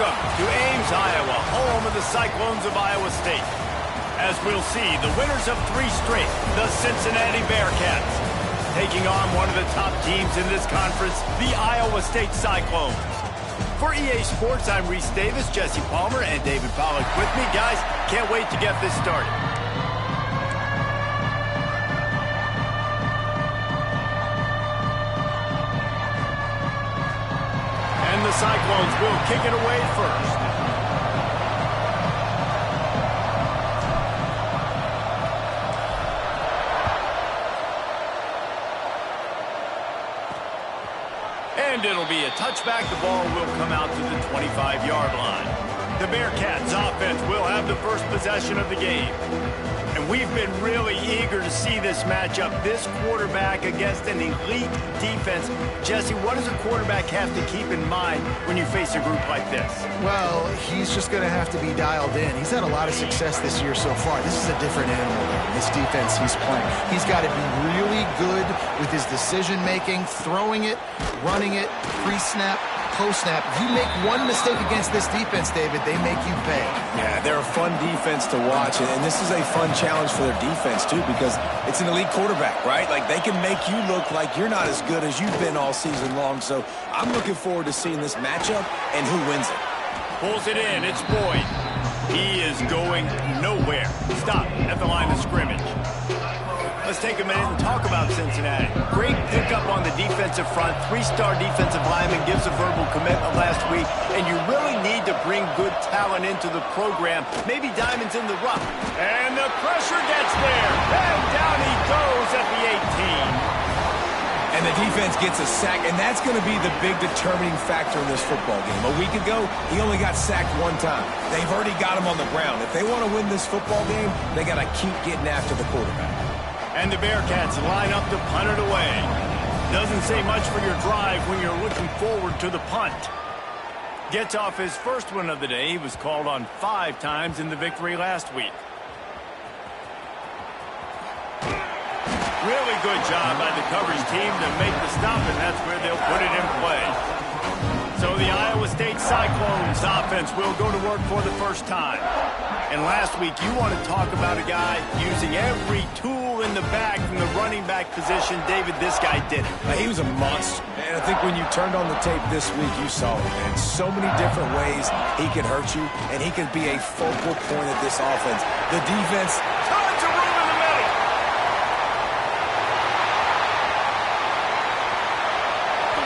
Welcome to Ames, Iowa, home of the Cyclones of Iowa State. As we'll see, the winners of 3 straight, the Cincinnati Bearcats, taking on one of the top teams in this conference, the Iowa State Cyclones. For EA Sports, I'm Reese Davis, Jesse Palmer, and David Pollack with me. Guys, can't wait to get this started. And the Cyclones will kick it away first. And it'll be a touchback. The ball will come out to the 25-yard line. The Bearcats offense will have the first possession of the game. And we've been really eager to see this matchup, this quarterback against an elite defense. Jesse, what does a quarterback have to keep in mind when you face a group like this? Well, he's just going to have to be dialed in. He's had a lot of success this year so far. This is a different animal than this defense he's playing. He's got to be really good with his decision-making, throwing it, running it, pre-snap, post-snap. If you make one mistake against this defense, David, they make you pay. Yeah, they're a fun defense to watch, and this is a fun challenge for their defense, too, because it's an elite quarterback, right? Like, they can make you look like you're not as good as you've been all season long, so I'm looking forward to seeing this matchup and who wins it. Pulls it in. It's Boyd. He is going nowhere. Stop at the line of scrimmage. Let's take a minute and talk about Cincinnati. Great pickup on the defensive front. 3-star defensive lineman gives a verbal commitment last week, and you really need to bring good talent into the program. Maybe diamonds in the rough. And the pressure gets there. And down he goes at the 18. And the defense gets a sack, and that's going to be the big determining factor in this football game. A week ago, he only got sacked 1 time. They've already got him on the ground. If they want to win this football game, they got to keep getting after the quarterback. And the Bearcats line up to punt it away. Doesn't say much for your drive when you're looking forward to the punt. Gets off his first one of the day. He was called on 5 times in the victory last week. Really good job by the coverage team to make the stop, and that's where they'll put it in play. So the Iowa State Cyclones offense will go to work for the first time. And last week, you want to talk about a guy using every tool in the bag from the running back position. David, this guy did it. He was a monster. And I think when you turned on the tape this week, you saw it, man. So many different ways he could hurt you, and he could be a focal point of this offense. The defense, tons of room in the middle.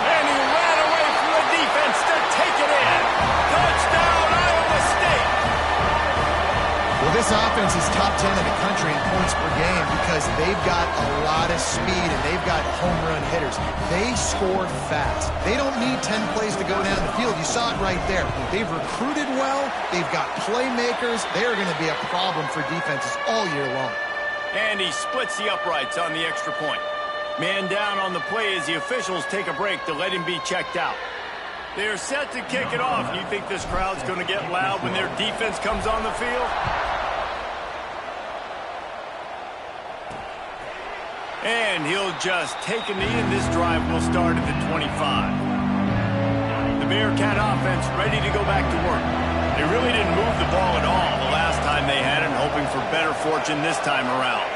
And he ran away from the defense to take it in. Touchdown, Iowa State. Well, this offense is top 10 in the country in points per game because they've got a lot of speed and they've got home run hitters. They score fast. They don't need 10 plays to go down the field. You saw it right there. They've recruited well. They've got playmakers. They are going to be a problem for defenses all year long. And he splits the uprights on the extra point. Man down on the play as the officials take a break to let him be checked out. They're set to kick it off. You think this crowd's going to get loud when their defense comes on the field? And he'll just take a knee, and this drive will start at the 25. The Bearcat offense ready to go back to work. They really didn't move the ball at all the last time they had it, hoping for better fortune this time around.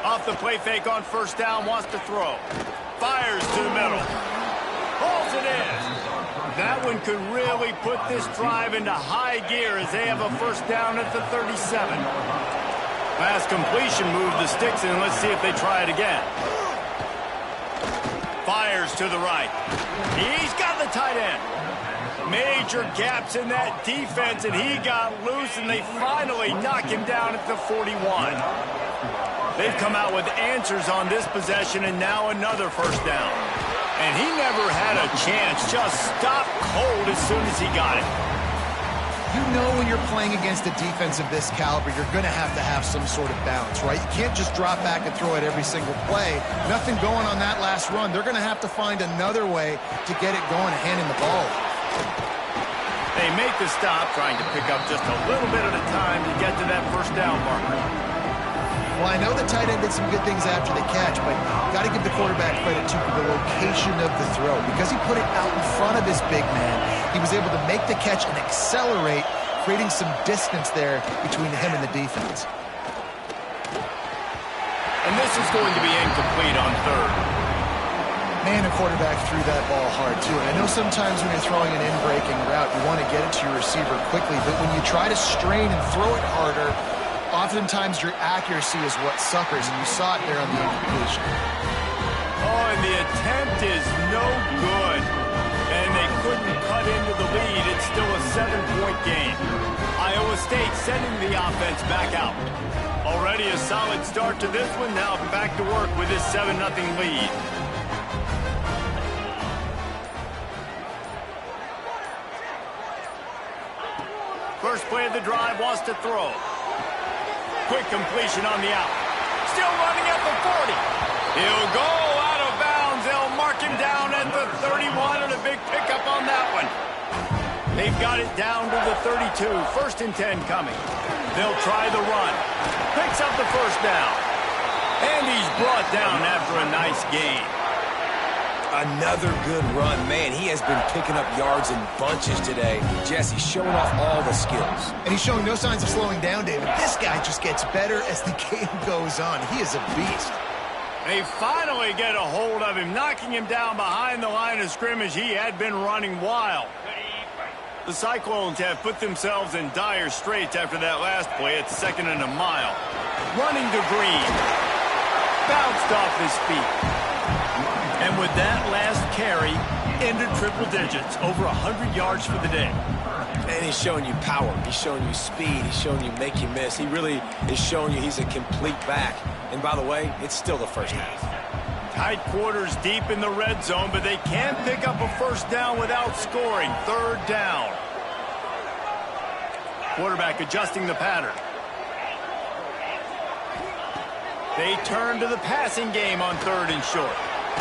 Off the play fake on first down, wants to throw. Fires to the middle. Pulls it in. That one could really put this drive into high gear as they have a first down at the 37. Pass completion, move the sticks in. Let's see if they try it again. Fires to the right. He's got the tight end. Major gaps in that defense, and he got loose, and they finally knock him down at the 41. They've come out with answers on this possession, and now another first down. And he never had a chance. Just stopped cold as soon as he got it. You know when you're playing against a defense of this caliber, you're going to have some sort of balance, right? You can't just drop back and throw it every single play. Nothing going on that last run. They're going to have to find another way to get it going, handing the ball. They make the stop, trying to pick up just a little bit at a time to get to that first down marker. Well, I know the tight end did some good things after the catch, but got to give the quarterback credit, too, for the location of the throw. Because he put it out in front of his big man, he was able to make the catch and accelerate, creating some distance there between him and the defense. And this is going to be incomplete on third. Man, the quarterback threw that ball hard, too. And I know sometimes when you're throwing an in-breaking route, you want to get it to your receiver quickly. But when you try to strain and throw it harder, oftentimes your accuracy is what suffers. And you saw it there on the incompletion. Oh, and the attempt is no good. And they couldn't cut into the lead. It's still a 7-point game. Iowa State sending the offense back out. Already a solid start to this one. Now back to work with this 7-0 lead. First play of the drive, wants to throw. Quick completion on the out. Still running at the 40. He'll go out of bounds. They'll mark him down at the 31, and a big pickup on that one. They've got it down to the 32. 1st and 10 coming. They'll try the run. Picks up the first down. And he's brought down after a nice gain. Another good run. Man, he has been picking up yards in bunches today. Jesse showing off all the skills. And he's showing no signs of slowing down, David. This guy just gets better as the game goes on. He is a beast. They finally get a hold of him, knocking him down behind the line of scrimmage. He had been running wild. The Cyclones have put themselves in dire straits after that last play at 2nd and a mile. Running to Green. Bounced off his feet. And with that last carry, into triple digits, over 100 yards for the day. And he's showing you power. He's showing you speed. He's showing you make you miss. He really is showing you he's a complete back. And by the way, it's still the first half. Tight quarters deep in the red zone, but they can't pick up a first down without scoring. 3rd down. Quarterback adjusting the pattern. They turn to the passing game on 3rd and short. He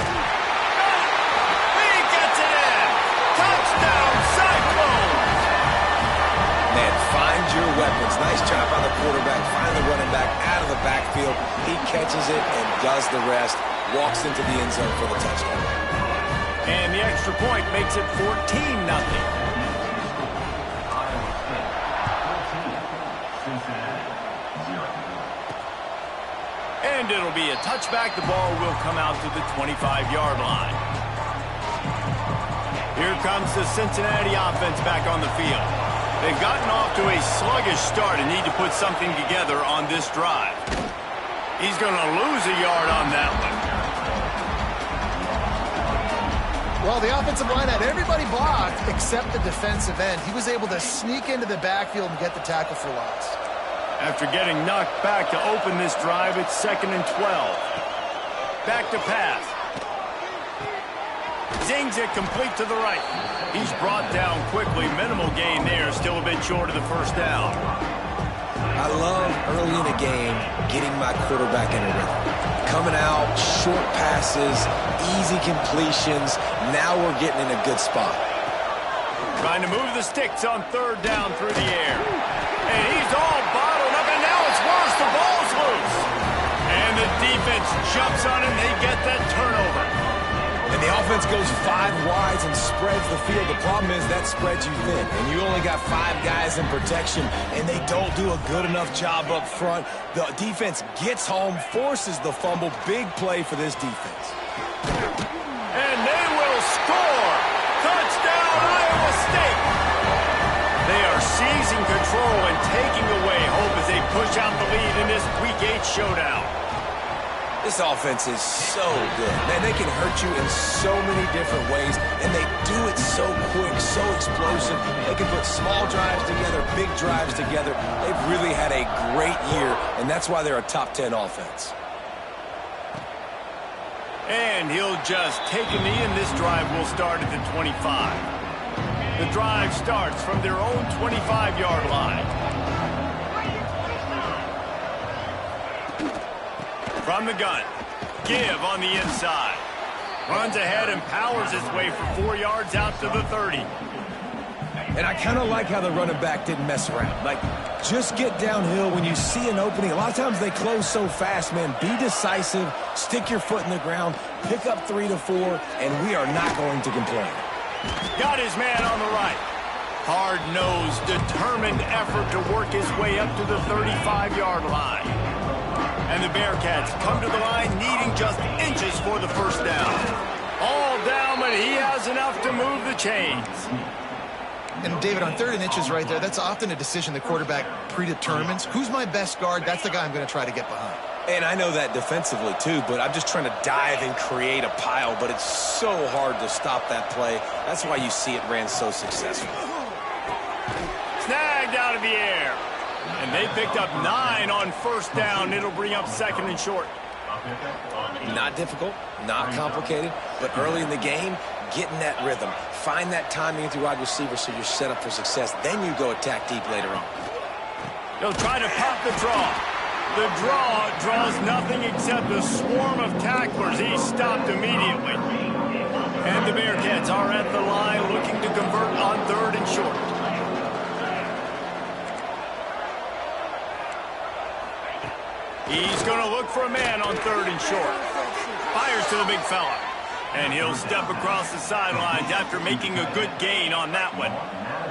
gets it in! Touchdown, Cyclones! Man, find your weapons. Nice job by the quarterback. Find the running back out of the backfield. He catches it and does the rest. Walks into the end zone for the touchdown. And the extra point makes it 14-0. And it'll be a touchback. The ball will come out to the 25-yard line. Here comes the Cincinnati offense back on the field. They've gotten off to a sluggish start and need to put something together on this drive. He's going to lose a yard on that one. Well, the offensive line had everybody blocked except the defensive end. He was able to sneak into the backfield and get the tackle for loss. After getting knocked back to open this drive, it's 2nd and 12. Back to pass. Zings it complete to the right. He's brought down quickly. Minimal gain there. Still a bit short of the first down. I love early in the game getting my quarterback in a rhythm. Coming out, short passes, easy completions. Now we're getting in a good spot. Trying to move the sticks on 3rd down through the air. And he's all bottled up, and now it's worse. The ball's loose. And the defense jumps on him. They get that turnover. And the offense goes 5 wides and spreads the field. The problem is that spreads you thin, and you only got 5 guys in protection, and they don't do a good enough job up front. The defense gets home, forces the fumble. Big play for this defense. And they will score. Touchdown, Iowa State. They are seizing control and taking away hope as they push out the lead in this Week 8 showdown. This offense is so good. Man, they can hurt you in so many different ways, and they do it so quick, so explosive. They can put small drives together, big drives together. They've really had a great year, and that's why they're a top 10 offense. And he'll just take a knee, and this drive will start at the 25. The drive starts from their own 25-yard line. From the gun, give on the inside. Runs ahead and powers his way for 4 yards out to the 30. And I kind of like how the running back didn't mess around. Like, just get downhill when you see an opening. A lot of times they close so fast, man. Be decisive, stick your foot in the ground, pick up 3 to 4, and we are not going to complain. Got his man on the right. Hard-nosed, determined effort to work his way up to the 35-yard line. And the Bearcats come to the line needing just inches for the first down. All down, but he has enough to move the chains. And, David, on 3rd and inches right there, that's often a decision the quarterback predetermines. Who's my best guard? That's the guy I'm going to try to get behind. And I know that defensively, too, but I'm just trying to dive and create a pile, but it's so hard to stop that play. That's why you see it ran so successful. Snagged out of the air. And they picked up 9 on first down. It'll bring up 2nd and short. Not difficult, not complicated, but early in the game, getting that rhythm. Find that timing with your wide receiver so you're set up for success. Then you go attack deep later on. They'll try to pop the draw. The draw draws nothing except a swarm of tacklers. He's stopped immediately. And the Bearcats are at the line looking to convert on 3rd and short. He's going to look for a man on 3rd and short. Fires to the big fella. And he'll step across the sidelines after making a good gain on that one.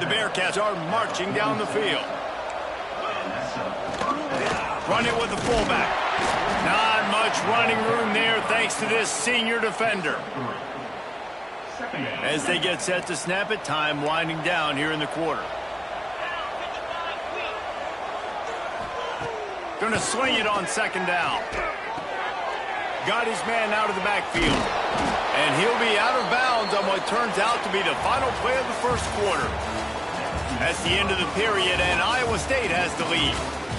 The Bearcats are marching down the field. Run it with the fullback. Not much running room there thanks to this senior defender. As they get set to snap it, time winding down here in the quarter. Going to swing it on 2nd down. Got his man out of the backfield. And he'll be out of bounds on what turns out to be the final play of the first quarter. That's the end of the period, and Iowa State has the lead.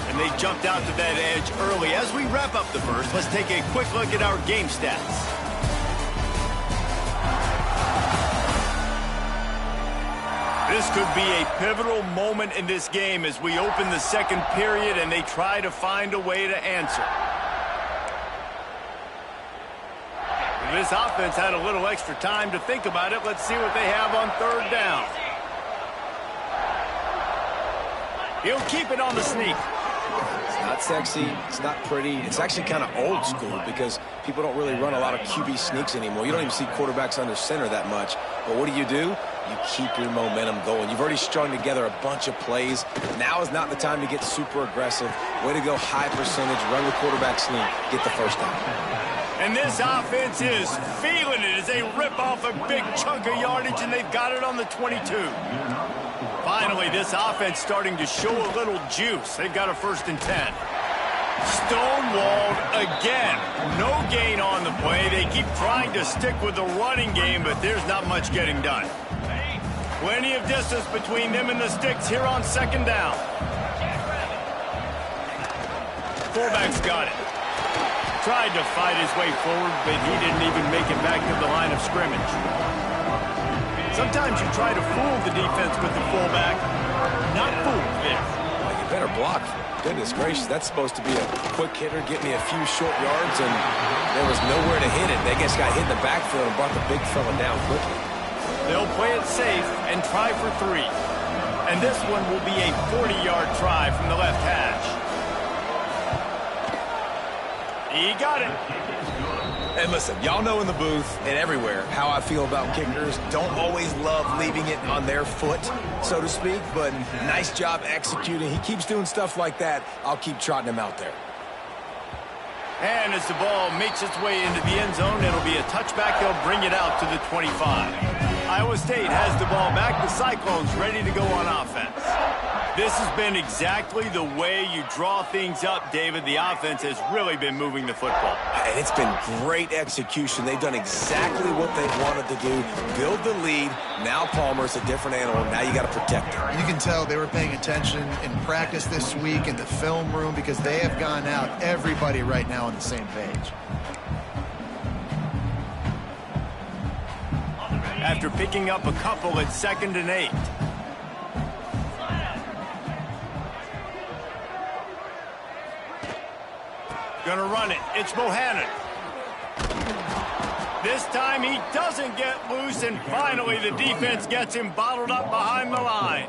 And they jumped out to that edge early. As we wrap up the first, let's take a quick look at our game stats. This could be a pivotal moment in this game as we open the 2nd period and they try to find a way to answer. This offense had a little extra time to think about it. Let's see what they have on 3rd down. He'll keep it on the sneak. It's not sexy. It's not pretty. It's actually kind of old school because people don't really run a lot of QB sneaks anymore. You don't even see quarterbacks under center that much. But what do? You keep your momentum going. You've already strung together a bunch of plays. Now is not the time to get super aggressive. Way to go high percentage. Run the quarterback sneak. Get the first down. And this offense is feeling it as they rip off a big chunk of yardage, and they've got it on the 22. Finally, this offense starting to show a little juice. They've got a 1st and 10. Stonewalled again. No gain on the play. They keep trying to stick with the running game, but there's not much getting done. Plenty of distance between them and the sticks here on 2nd down. Fullback's got it. Tried to fight his way forward, but he didn't even make it back to the line of scrimmage. Sometimes you try to fool the defense with the fullback. Not fooled there. Well, you better block. Goodness gracious, that's supposed to be a quick hitter, get me a few short yards, and there was nowhere to hit it. They just got hit in the backfield and brought the big fella down quickly. They'll play it safe and try for 3. And this one will be a 40-yard try from the left hash. He got it. And listen, y'all know in the booth and everywhere how I feel about kickers. Don't always love leaving it on their foot, so to speak, but nice job executing. He keeps doing stuff like that. I'll keep trotting him out there. And as the ball makes its way into the end zone, it'll be a touchback. They'll bring it out to the 25. Iowa State has the ball back. The Cyclones ready to go on offense. This has been exactly the way you draw things up, David. The offense has really been moving the football. And it's been great execution. They've done exactly what they wanted to do. Build the lead. Now Palmer's a different animal. Now you got to protect him. You can tell they were paying attention in practice this week in the film room because they have gone out, everybody right now on the same page. After picking up a couple at 2nd and 8. Gonna run it. It's Bohannon. This time he doesn't get loose, and finally the defense gets him bottled up behind the line.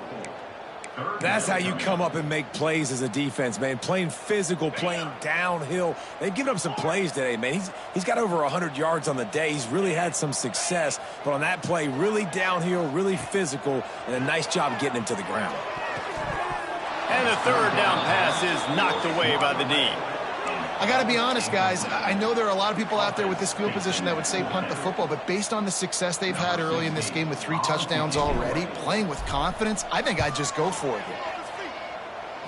That's how you come up and make plays as a defense, man. Playing physical, playing downhill. They've given up some plays today, man. He's got over 100 yards on the day. He's really had some success. But on that play, really downhill, really physical, and a nice job getting him to the ground. And the third down pass is knocked away by the D. I got to be honest, guys. I know there are a lot of people out there with this field position that would say punt the football, but based on the success they've had early in this game with 3 touchdowns already, playing with confidence, I think I'd just go for it here.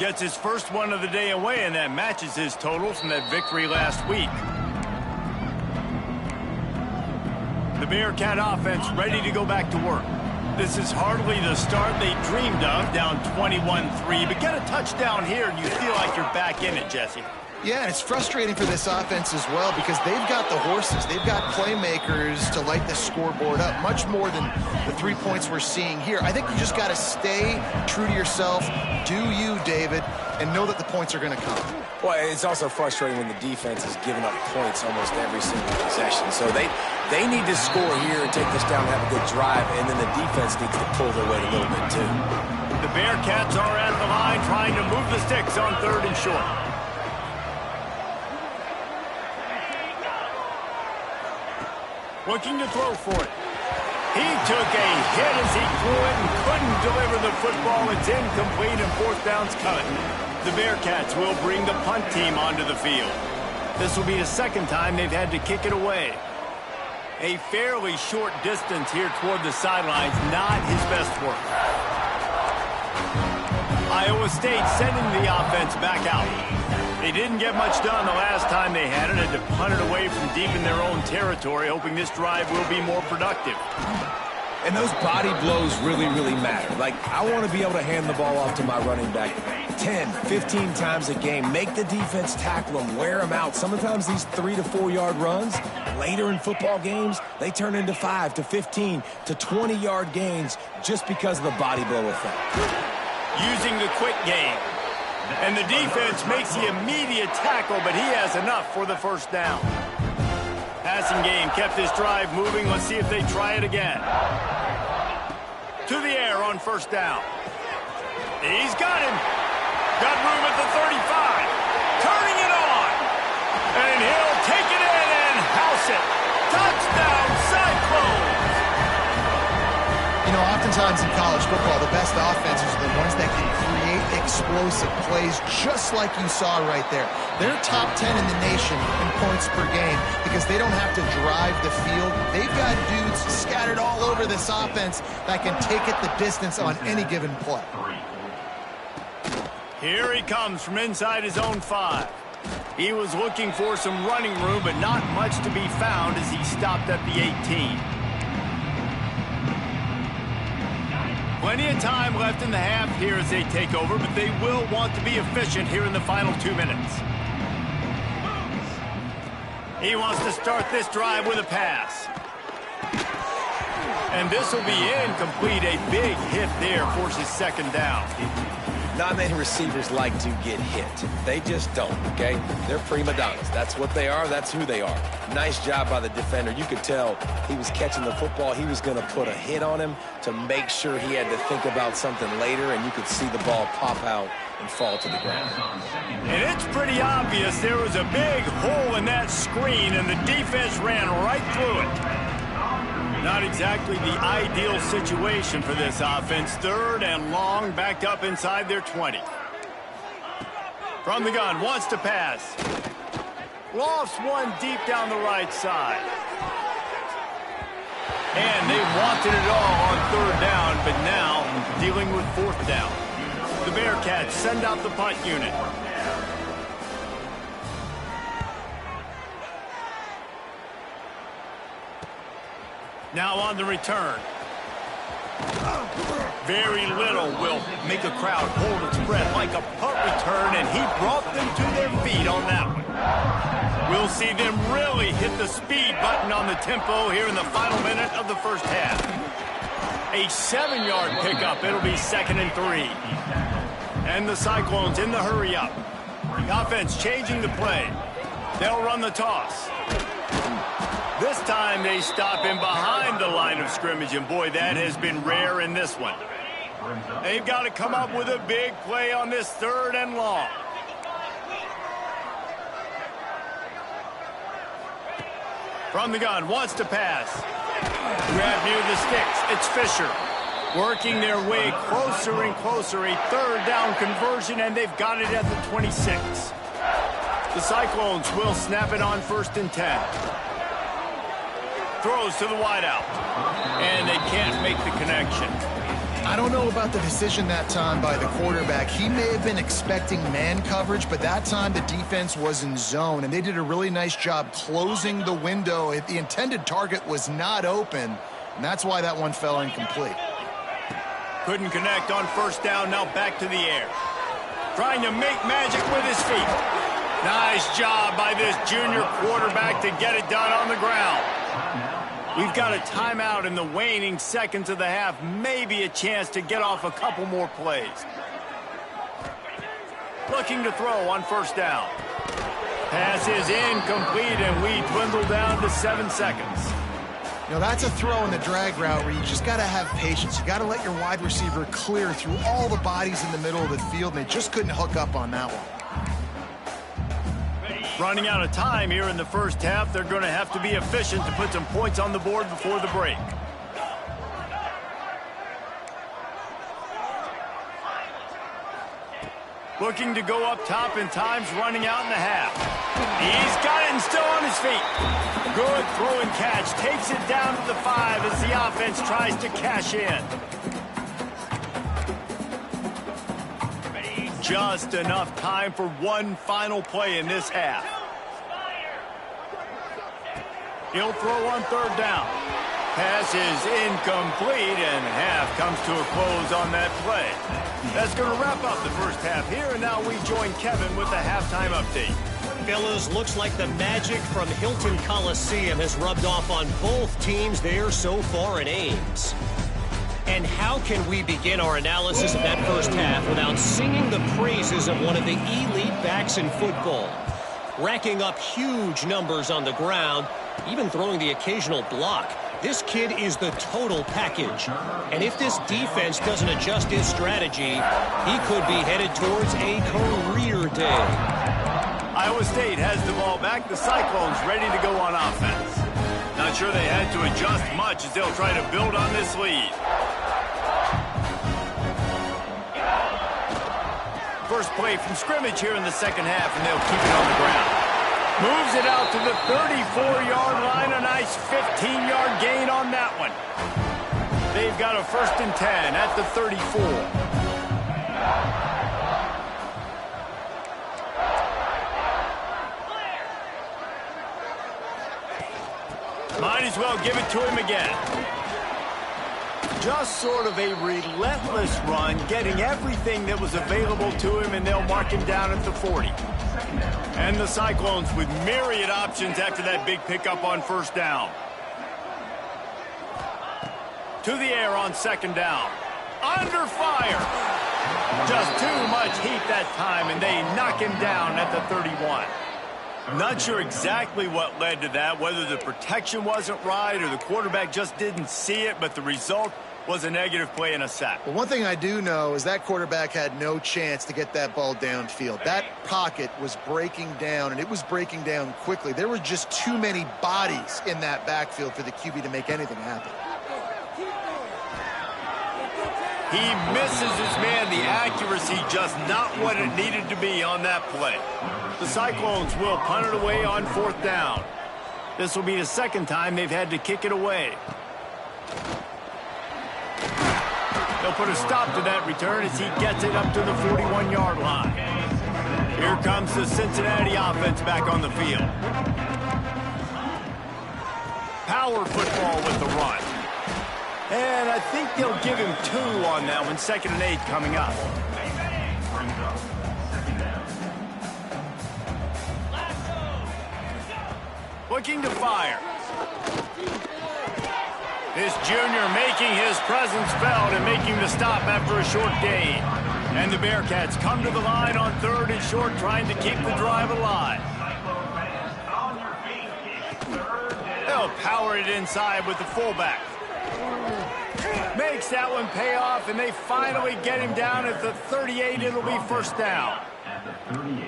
Gets his first one of the day away, and that matches his total from that victory last week. The Bearcat offense ready to go back to work. This is hardly the start they dreamed of, down 21-3, but get a touchdown here and you feel like you're back in it, Jesse. Yeah, and it's frustrating for this offense as well because they've got the horses. They've got playmakers to light the scoreboard up, much more than the 3 points we're seeing here. I think you just got to stay true to yourself, do you, David, and know that the points are going to come. Well, it's also frustrating when the defense is giving up points almost every single possession. So they need to score here and take this down and have a good drive, and then the defense needs to pull their weight a little bit too. The Bearcats are at the line trying to move the sticks on 3rd and short. Looking to throw for it. He took a hit as he threw it and couldn't deliver the football. It's incomplete and 4th down's coming. The Bearcats will bring the punt team onto the field. This will be the 2nd time they've had to kick it away. A fairly short distance here toward the sidelines, not his best work. Iowa State sending the offense back out. They didn't get much done the last time they had it, had to punt it away from deep in their own territory, hoping this drive will be more productive. And those body blows really, really matter. Like, I want to be able to hand the ball off to my running back 10, 15 times a game. Make the defense tackle them, wear them out. Sometimes these 3 to 4 yard runs, later in football games, they turn into 5 to 15 to 20 yard gains just because of the body blow effect. Using the quick game. And the defense makes the immediate tackle, but he has enough for the 1st down. Passing game kept this drive moving. Let's see if they try it again. To the air on 1st down. He's got him. Got room at the 35. Turning it on. And he'll take it in and house it. Touchdown, Cyclones. You know, oftentimes in college football, the best offenses are the ones that can create explosive plays just like you saw right there. They're top 10 in the nation in points per game because they don't have to drive the field. They've got dudes scattered all over this offense that can take it the distance on any given play. Here he comes from inside his own 5. He was looking for some running room, but not much to be found as he stopped at the 18. Plenty of time left in the half here as they take over, but they will want to be efficient here in the final 2 minutes. He wants to start this drive with a pass. And this will be incomplete. A big hit there forces 2nd down. Not many receivers like to get hit. They just don't, okay? They're prima donnas. That's what they are. That's who they are. Nice job by the defender. You could tell he was catching the football. He was going to put a hit on him to make sure he had to think about something later, and you could see the ball pop out and fall to the ground. And it's pretty obvious there was a big hole in that screen, and the defense ran right through it. Not exactly the ideal situation for this offense. 3rd and long, backed up inside their 20. From the gun, wants to pass. Lofts one deep down the right side. And they wanted it all on 3rd down, but now dealing with 4th down. The Bearcats send out the punt unit. Now on the return. Very little will make a crowd hold its breath like a punt return, and he brought them to their feet on that one. We'll see them really hit the speed button on the tempo here in the final minute of the 1st half. A 7-yard pickup. It'll be 2nd and 3. And the Cyclones in the hurry up. The offense changing the play. They'll run the toss. This time they stop him behind the line of scrimmage, and boy, that has been rare in this one. They've got to come up with a big play on this 3rd and long. From the gun, wants to pass. Grab near the sticks. It's Fisher. Working their way closer and closer. A 3rd down conversion, and they've got it at the 26. The Cyclones will snap it on 1st and 10. Throws to the wideout. And they can't make the connection. I don't know about the decision that time by the quarterback. He may have been expecting man coverage, but that time the defense was in zone, and they did a really nice job closing the window. The intended target was not open, and that's why that one fell incomplete. Couldn't connect on 1st down, now back to the air. Trying to make magic with his feet. Nice job by this junior quarterback to get it done on the ground. We've got a timeout in the waning seconds of the half. Maybe a chance to get off a couple more plays. Looking to throw on 1st down. Pass is incomplete, and we dwindle down to 7 seconds. You know, that's a throw in the drag route where you just got to have patience. You got to let your wide receiver clear through all the bodies in the middle of the field, and they just couldn't hook up on that one. Running out of time here in the 1st half. They're going to have to be efficient to put some points on the board before the break. Looking to go up top, and time's running out in the half. He's got it and still on his feet. Good throw and catch. Takes it down to the 5 as the offense tries to cash in. Just enough time for one final play in this half. He'll throw on 3rd down. Pass is incomplete, and half comes to a close on that play. That's going to wrap up the 1st half here, and now we join Kevin with the halftime update. Fellas, looks like the magic from Hilton Coliseum has rubbed off on both teams there so far in Ames. And how can we begin our analysis of that 1st half without singing the praises of one of the elite backs in football? Racking up huge numbers on the ground, even throwing the occasional block. This kid is the total package. And if this defense doesn't adjust his strategy, he could be headed towards a career day. Iowa State has the ball back. The Cyclones ready to go on offense. Not sure they had to adjust much as they'll try to build on this lead. First play from scrimmage here in the 2nd half, and they'll keep it on the ground. Moves it out to the 34-yard line. A nice 15-yard gain on that one. They've got a 1st and 10 at the 34. Might as well give it to him again. Just sort of a relentless run, getting everything that was available to him, and they'll mark him down at the 40. And the Cyclones with myriad options after that big pickup on 1st down. To the air on 2nd down. Under fire. Just too much heat that time, and they knock him down at the 31. Not sure exactly what led to that, whether the protection wasn't right or the quarterback just didn't see it, but the result was a negative play and a sack. Well, one thing I do know is that quarterback had no chance to get that ball downfield. That pocket was breaking down, and it was breaking down quickly. There were just too many bodies in that backfield for the QB to make anything happen. He misses his man. The accuracy just not what it needed to be on that play. The Cyclones will punt it away on 4th down. This will be the 2nd time they've had to kick it away. They'll put a stop to that return as he gets it up to the 41-yard line. Here comes the Cincinnati offense back on the field. Power football with the run. And I think they'll give him 2 on that one. 2nd and 8 coming up. Looking to fire. This junior making his presence felt and making the stop after a short gain. And the Bearcats come to the line on 3rd and short, trying to keep the drive alive. They'll power it inside with the fullback. Makes that one pay off, and they finally get him down at the 38. It'll be first down.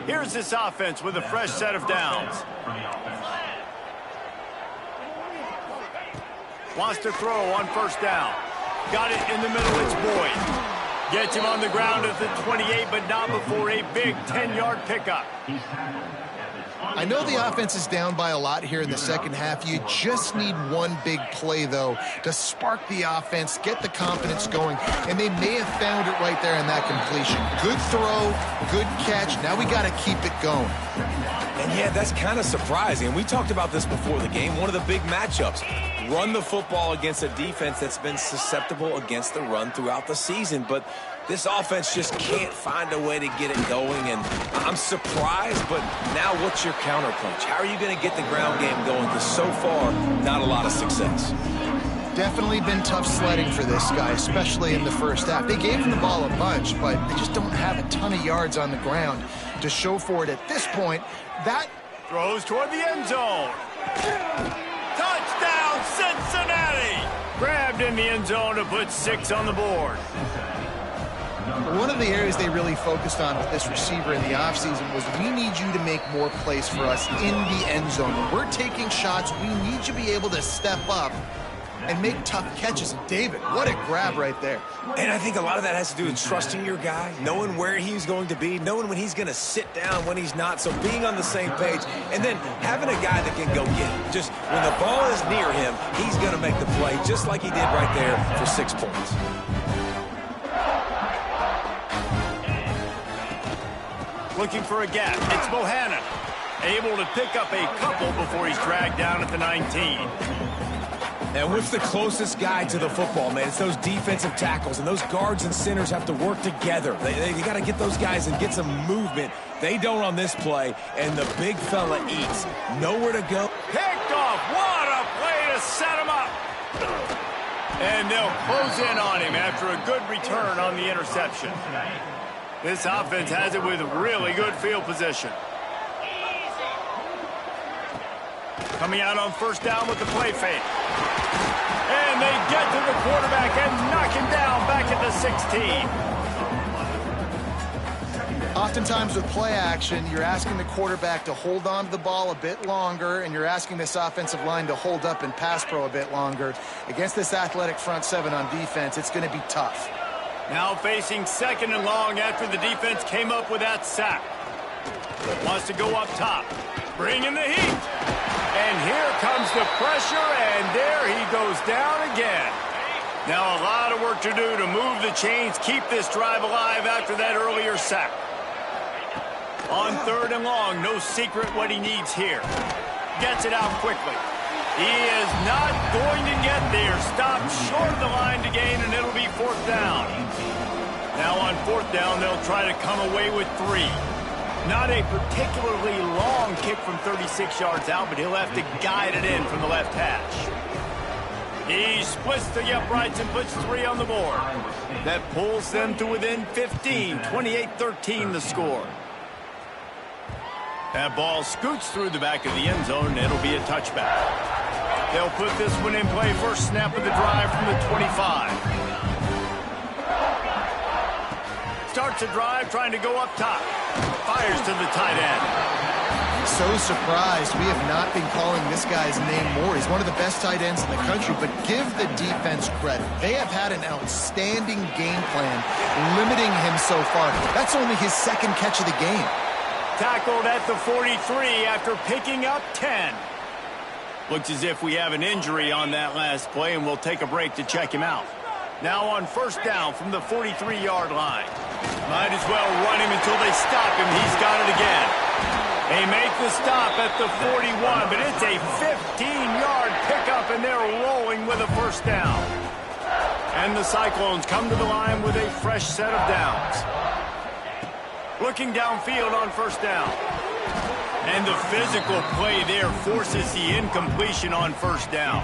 Here's this offense with a fresh set of downs. Wants to throw on first down. Got it in the middle, it's Boyd. Gets him on the ground at the 28, but not before a big 10-yard pickup. I know the offense is down by a lot here in the second half. You just need one big play, though, to spark the offense, get the confidence going, and they may have found it right there in that completion. Good throw, good catch. Now we got to keep it going. And yeah, that's kind of surprising. We talked about this before the game. One of the big matchups. Run the football against a defense that's been susceptible against the run throughout the season. But this offense just can't find a way to get it going. And I'm surprised, but now what's your counterpunch? How are you going to get the ground game going? Because so far, not a lot of success. Definitely been tough sledding for this guy, especially in the first half. They gave him the ball a bunch, but they just don't have a ton of yards on the ground to show for it at this point. That throws toward the end zone. Touchdown, Cincinnati! Grabbed in the end zone to put 6 on the board. one of the areas they really focused on with this receiver in the offseason was we need you to make more plays for us in the end zone. When we're taking shots, we need you to be able to step up and make tough catches. And David, what a grab right there. And I think a lot of that has to do with trusting your guy, knowing where he's going to be, knowing when he's going to sit down, when he's not. So being on the same page, and then having a guy that can go get it. Just when the ball is near him, he's going to make the play, just like he did right there for 6 points. Looking for a gap. It's Bohannon. Able to pick up a couple before he's dragged down at the 19. And what's the closest guy to the football, man? It's those defensive tackles, and those guards and centers have to work together. They got to get those guys and get some movement. They don't on this play, and the big fella eats. Nowhere to go. Picked off. What a play to set him up. And they'll close in on him after a good return on the interception. This offense has it with really good field position. Coming out on first down with the play fake. And they get to the quarterback and knock him down back at the 16. Oftentimes with play action, you're asking the quarterback to hold on to the ball a bit longer, and you're asking this offensive line to hold up and pass pro a bit longer. Against this athletic front seven on defense, it's going to be tough. Now facing second and long after the defense came up with that sack. Wants to go up top. Bringing the heat. And here comes the pressure, and there he goes down again. Now a lot of work to do to move the chains, keep this drive alive after that earlier sack. On third and long, no secret what he needs here. Gets it out quickly. He is not going to get there. Stopped short of the line to gain, and it'll be fourth down. Now on fourth down, they'll try to come away with 3. Not a particularly long kick from 36 yards out, but he'll have to guide it in from the left hash. He splits the uprights and puts 3 on the board. That pulls them to within 15, 28-13 the score. That ball scoots through the back of the end zone, and it'll be a touchback. They'll put this one in play first snap of the drive from the 25. Starts a drive trying to go up top. Fires to the tight end. So surprised we have not been calling this guy's name more. He's one of the best tight ends in the country, but give the defense credit. They have had an outstanding game plan limiting him so far. That's only his second catch of the game. Tackled at the 43 after picking up 10. Looks as if we have an injury on that last play, and we'll take a break to check him out. Now on first down from the 43-yard line. Might as well run him until they stop him. He's got it again. They make the stop at the 41, but it's a 15-yard pickup, and they're rolling with a first down. And the Cyclones come to the line with a fresh set of downs. Looking downfield on first down. And the physical play there forces the incompletion on first down.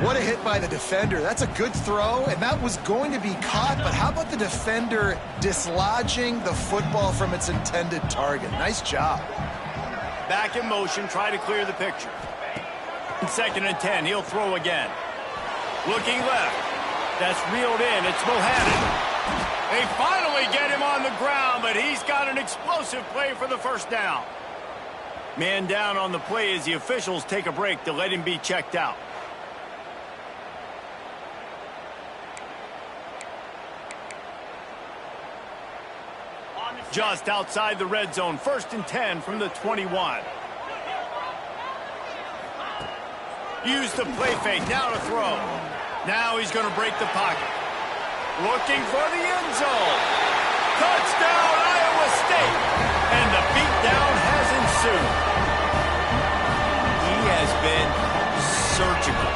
What a hit by the defender. That's a good throw, and that was going to be caught, but how about the defender dislodging the football from its intended target? Nice job. Back in motion, try to clear the picture. Second and 10, he'll throw again. Looking left. That's reeled in. It's Bohannon. They finally get him on the ground, but he's got an explosive play for the first down. Man down on the play as the officials take a break to let him be checked out. Just outside the red zone, 1st and 10 from the 21. Use the play fake, now to throw. Now he's going to break the pocket. Looking for the end zone. Touchdown, Iowa State. And the beatdown has ensued. He has been surgical.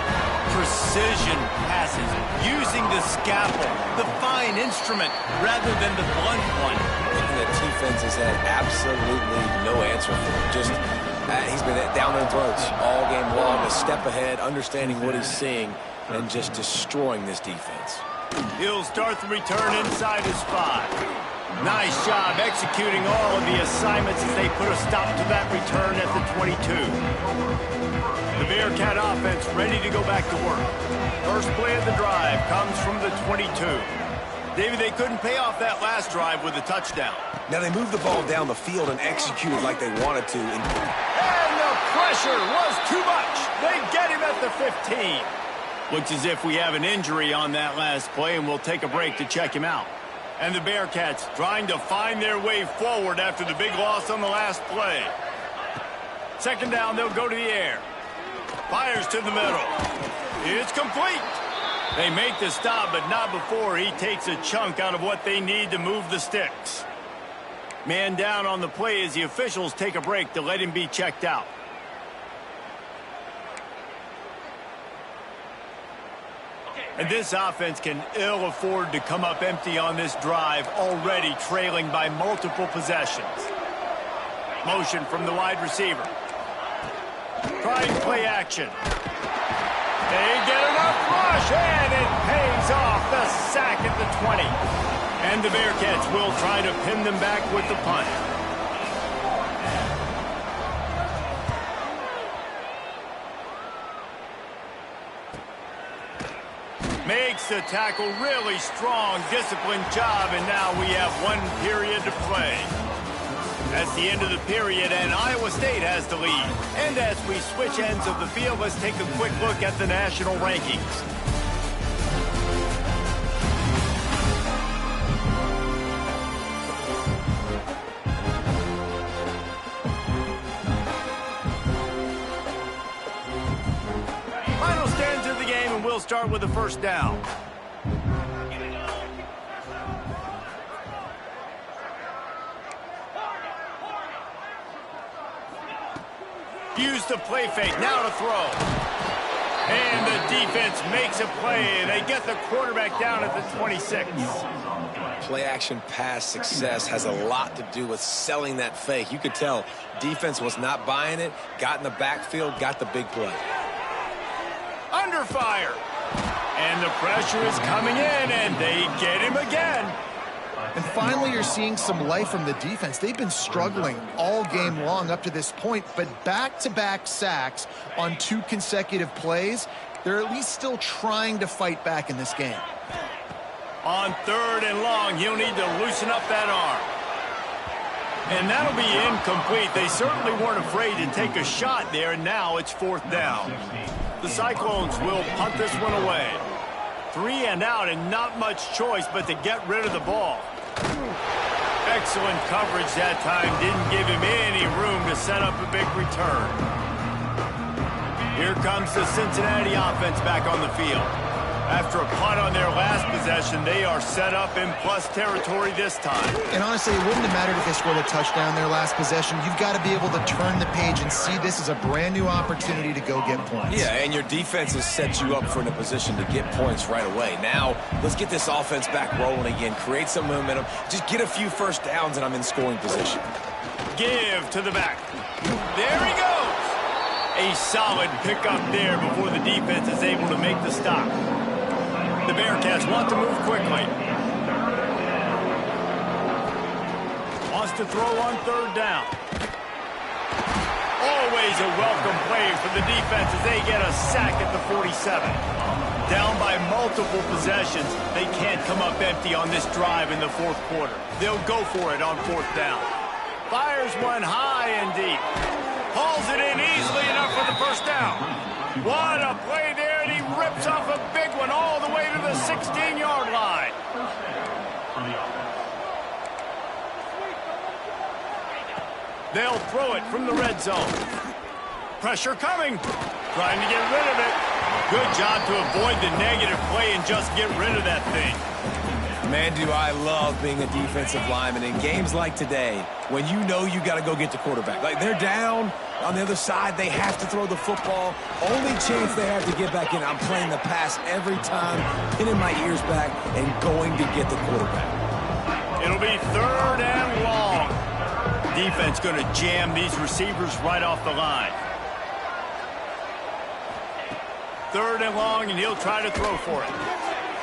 Precision passes, using the scalpel, the fine instrument, rather than the blunt one. The defense has had absolutely no answer for him. Just, he's been down their throats all game long, a step ahead, understanding what he's seeing, and just destroying this defense. He'll start the return inside his 5. Nice job executing all of the assignments as they put a stop to that return at the 22. The Bearcat offense ready to go back to work. First play of the drive comes from the 22. David, they couldn't pay off that last drive with a touchdown. Now they moved the ball down the field and executed like they wanted to. And the pressure was too much. They get him at the 15. Looks as if we have an injury on that last play, and we'll take a break to check him out. And the Bearcats trying to find their way forward after the big loss on the last play. 2nd down, they'll go to the air. Fires to the middle. It's complete. They make the stop, but not before he takes a chunk out of what they need to move the sticks. Man down on the play as the officials take a break to let him be checked out. And this offense can ill afford to come up empty on this drive, already trailing by multiple possessions. Motion from the wide receiver. Trying play action. They get enough rush, and it pays off the sack at the 20. And the Bearcats will try to pin them back with the punt. Makes the tackle, really strong, disciplined job, and now we have 1 period to play. That's the end of the period, and Iowa State has the lead. And as we switch ends of the field, let's take a quick look at the national rankings. Final stands of the game, and we'll start with the first down. Use the play fake, now to throw. And the defense makes a play. They get the quarterback down at the 26. Play action pass success has a lot to do with selling that fake. You could tell defense was not buying it, got in the backfield, got the big play. Under fire. And the pressure is coming in, and they get him again. And finally, you're seeing some life from the defense. They've been struggling all game long up to this point, but back-to-back sacks on 2 consecutive plays, they're at least still trying to fight back in this game. On 3rd and long, he'll need to loosen up that arm. And that'll be incomplete. They certainly weren't afraid to take a shot there, and now it's 4th down. The Cyclones will punt this one away. 3 and out, and not much choice but to get rid of the ball. Excellent coverage that time. Didn't give him any room to set up a big return. Here comes the Cincinnati offense back on the field. After a punt on their last possession, they are set up in plus territory this time. And honestly, it wouldn't have mattered if they scored a touchdown their last possession. You've got to be able to turn the page and see this as a brand new opportunity to go get points. Yeah, and your defense has set you up for a position to get points right away. Now, let's get this offense back rolling again, create some momentum, just get a few first downs, and I'm in scoring position. Give to the back. There he goes. A solid pickup there before the defense is able to make the stop. The Bearcats want to move quickly. Wants to throw on 3rd down. Always a welcome play for the defense as they get a sack at the 47. Down by multiple possessions, they can't come up empty on this drive in the fourth quarter. They'll go for it on fourth down. Fires one high and deep. Hauls it in easily enough for the first down. What a play there, and he rips off a big one all the way to the 16-yard line. They'll throw it from the red zone. Pressure coming. Trying to get rid of it. Good job to avoid the negative play and just get rid of that thing. Man, do I love being a defensive lineman in games like today when you know you got to go get the quarterback. Like, they're down on the other side. They have to throw the football. Only chance they have to get back in. I'm playing the pass every time, pinning my ears back and going to get the quarterback. It'll be third and long. Defense going to jam these receivers right off the line. Third and long, and he'll try to throw for it.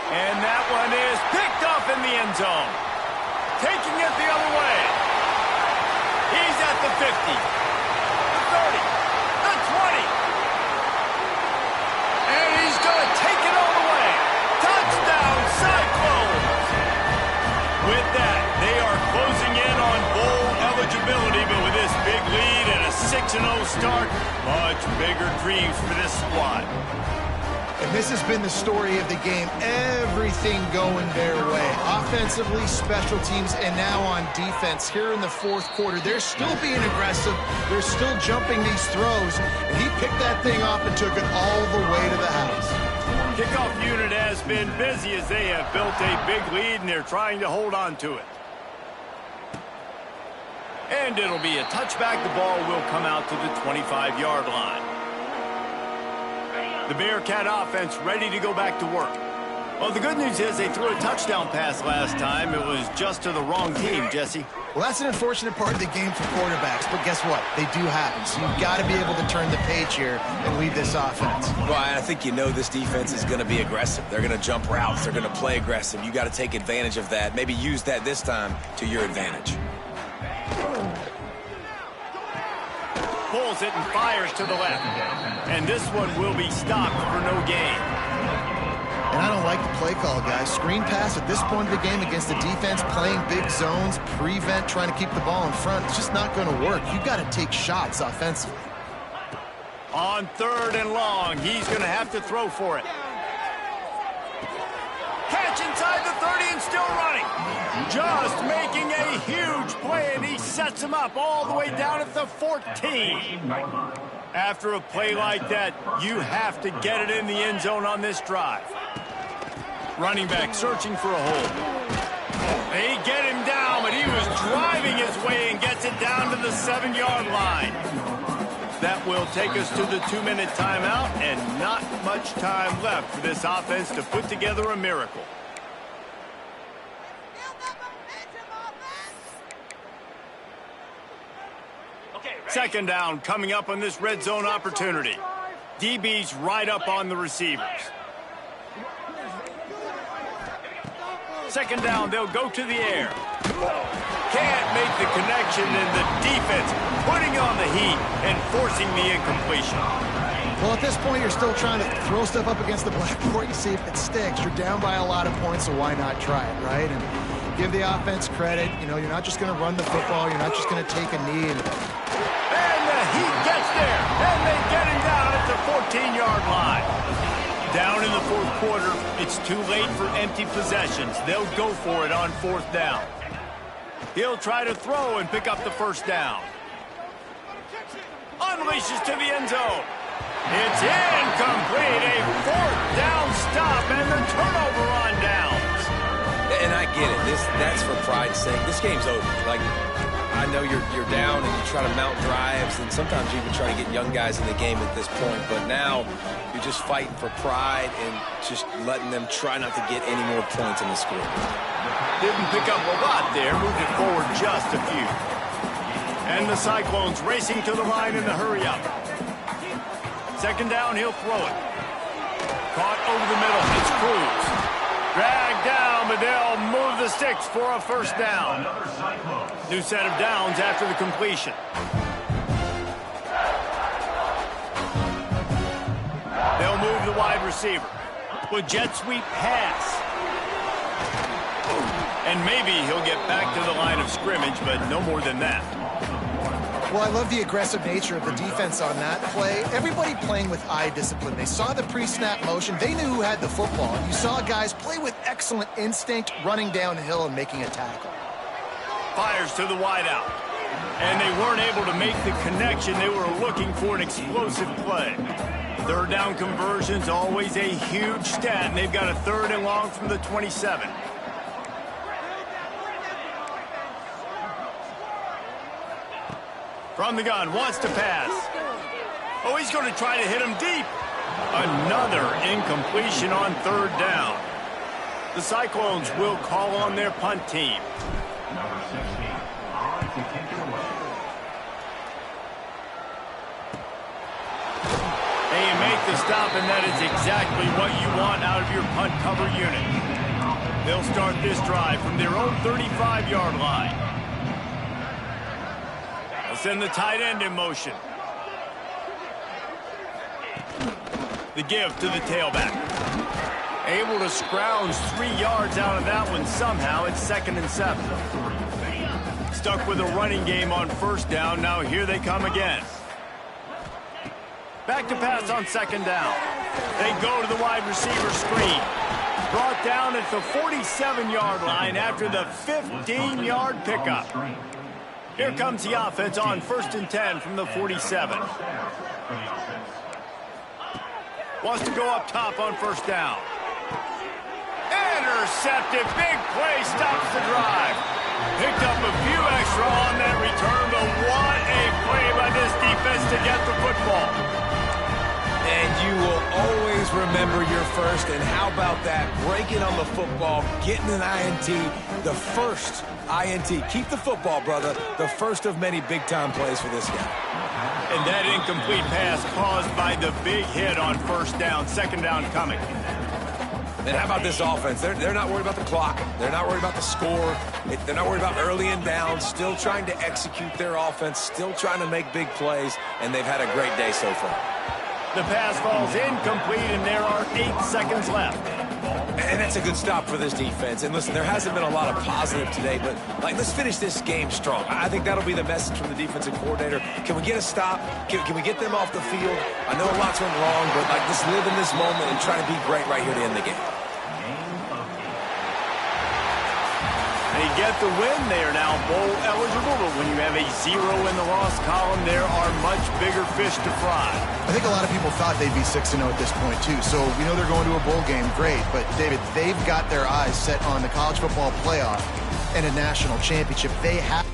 And that one is picked up in the end zone. Taking it the other way. He's at the 50, the 30, the 20. And he's going to take it all the way. Touchdown, Cyclones. With that, they are closing in on bowl eligibility, but with this big lead and a 6-0 start, much bigger dreams for this squad. And this has been the story of the game. Everything going their way. Offensively, special teams, and now on defense. Here in the fourth quarter, they're still being aggressive. They're still jumping these throws. And he picked that thing off and took it all the way to the house. Kickoff unit has been busy as they have built a big lead, and they're trying to hold on to it. And it'll be a touchback. The ball will come out to the 25-yard line. The Bearcat offense ready to go back to work. Well, the good news is they threw a touchdown pass last time. It was just to the wrong team, Jesse. Well, that's an unfortunate part of the game for quarterbacks, but guess what? They do happen. So you've got to be able to turn the page here and lead this offense. Well, I think you know this defense is going to be aggressive. They're going to jump routes. They're going to play aggressive. You got to take advantage of that. Maybe use that this time to your advantage. Pulls it and fires to the left. And this one will be stopped for no gain. And I don't like the play call, guys. Screen pass at this point of the game against the defense, playing big zones, prevent, trying to keep the ball in front. It's just not going to work. You've got to take shots offensively. On third and long, he's going to have to throw for it. Catch inside the 30 and still running. Just making a huge play, and he sets him up all the way down at the 14. After a play like that, you have to get it in the end zone on this drive. Running back searching for a hole. They get him down, but he was driving his way and gets it down to the 7-yard line. That will take us to the 2-minute timeout, and not much time left for this offense to put together a miracle. Second down coming up on this red zone opportunity. DB's right up on the receivers. Second down, they'll go to the air. Can't make the connection, and the defense putting on the heat and forcing the incompletion. Well, at this point, you're still trying to throw stuff up against the blackboard. You see if it sticks. You're down by a lot of points, so why not try it, right? And give the offense credit. You know, you're not just going to run the football. You're not just going to take a knee. And the heat gets there, and they get him down at the 14-yard line. Down in the fourth quarter, it's too late for empty possessions. They'll go for it on fourth down. He'll try to throw and pick up the first down. Unleashes to the end zone. It's incomplete. A fourth down stop and the turnover on downs. And I get it. That's for pride's sake. This game's over. Like, I know you're down and you try to mount drives, and sometimes you even try to get young guys in the game at this point. But now you're just fighting for pride and just letting them try not to get any more points in the score. Didn't pick up a lot there. Moved it forward just a few. And the Cyclones racing to the line in the hurry-up. Second down, he'll throw it. Caught over the middle. It's Cruz. Dragged down, but they'll move the sticks for a first down. New set of downs after the completion. They'll move the wide receiver. With jet sweep pass. And maybe he'll get back to the line of scrimmage, but no more than that. Well, I love the aggressive nature of the defense on that play. Everybody playing with eye discipline. They saw the pre-snap motion. They knew who had the football. You saw guys play with excellent instinct, running downhill and making a tackle. Fires to the wideout. And they weren't able to make the connection. They were looking for an explosive play. Third down conversion's always a huge stat, and they've got a 3rd and long from the 27. From the gun, wants to pass. Oh, he's going to try to hit him deep. Another incompletion on 3rd down. The Cyclones will call on their punt team. They make the stop, and that is exactly what you want out of your punt cover unit. They'll start this drive from their own 35-yard line. Send the tight end in motion. The give to the tailback. Able to scrounge 3 yards out of that one somehow. It's 2nd and 7. Stuck with a running game on 1st down. Now here they come again. Back to pass on 2nd down. They go to the wide receiver screen. Brought down at the 47-yard line after the 15-yard pickup. Here comes the offense on 1st and 10 from the 47. Wants to go up top on 1st down. Intercepted. Big play. Stops the drive. Picked up a few extra on that return, but what a play by this defense to get the football. And you will always remember your first. And how about that? Breaking on the football, getting an INT, the first INT. Keep the football, brother. The first of many big-time plays for this guy. And that incomplete pass caused by the big hit on 1st down. 2nd down coming. And how about this offense? They're not worried about the clock. They're not worried about the score. They're not worried about early and down. Still trying to execute their offense. Still trying to make big plays. And they've had a great day so far. The pass falls incomplete, and there are 8 seconds left. And that's a good stop for this defense. And listen, there hasn't been a lot of positive today, but let's finish this game strong. I think that'll be the message from the defensive coordinator. Can we get a stop? Can we get them off the field? I know a lot's went wrong, but let's live in this moment and try to be great right here to end the game. They get the win. They are now bowl eligible, but when you have a 0 in the loss column, there are much bigger fish to fry. I think a lot of people thought they'd be 6-0 at this point, too. So we know they're going to a bowl game. Great. But, David, they've got their eyes set on the college football playoff and a national championship. They have